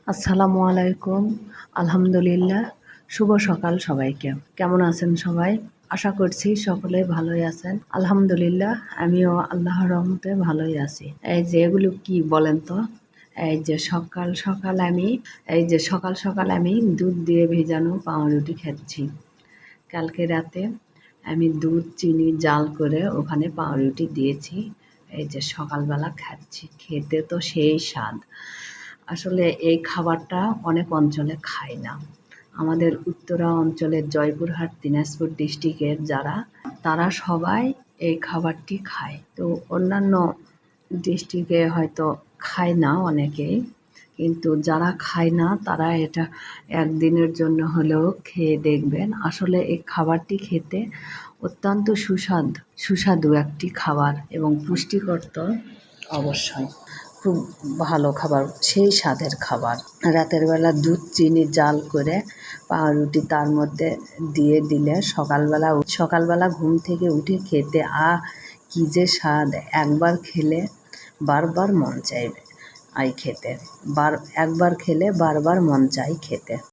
আসসালামু আলাইকুম। আলহামদুলিল্লাহ। শুভ সকাল সবাইকে। কেমন আছেন সবাই? আশা করছি সকলে ভালোই আছেন। আলহামদুলিল্লাহ, আমিও আল্লাহর রহমতে ভালোই আছি। এই যে এগুলো কি বলেন তো? সকাল সকাল আমি দুধ দিয়ে ভেজানো পাউরুটি খাচ্ছি। কালকে রাতে আমি দুধ চিনি জাল করে ওখানে পাউরুটি দিয়েছি। এই যে সকালবেলা খাচ্ছি। খেতে তো সেই স্বাদ। আসলে এই খাবারটা অনেক অঞ্চলে খায় না। আমাদের উত্তরা অঞ্চলের জয়পুরহাট দিনাজপুর ডিস্ট্রিক্টের তারা সবাই এই খাবারটি খায়। তো অন্যান্য ডিস্ট্রিক্টে হয়তো খায় না অনেকেই, কিন্তু যারা খায় না তারা এটা একদিনের জন্য হলেও খেয়ে দেখবেন। আসলে এই খাবারটি খেতে অত্যন্ত সুস্বাদু একটি খাবার এবং পুষ্টিকর তো অবশ্যই। খুব ভালো খাবার, সেই স্বাদের খাবার। রাতের বেলা দুধ চিনি জাল করে পাউরুটি তার মধ্যে দিয়ে দিলে সকালবেলা ঘুম থেকে উঠে খেতে কি যে স্বাদ! একবার খেলে বারবার মন চাইবে খেতে। একবার খেলে বারবার মন চাই খেতে।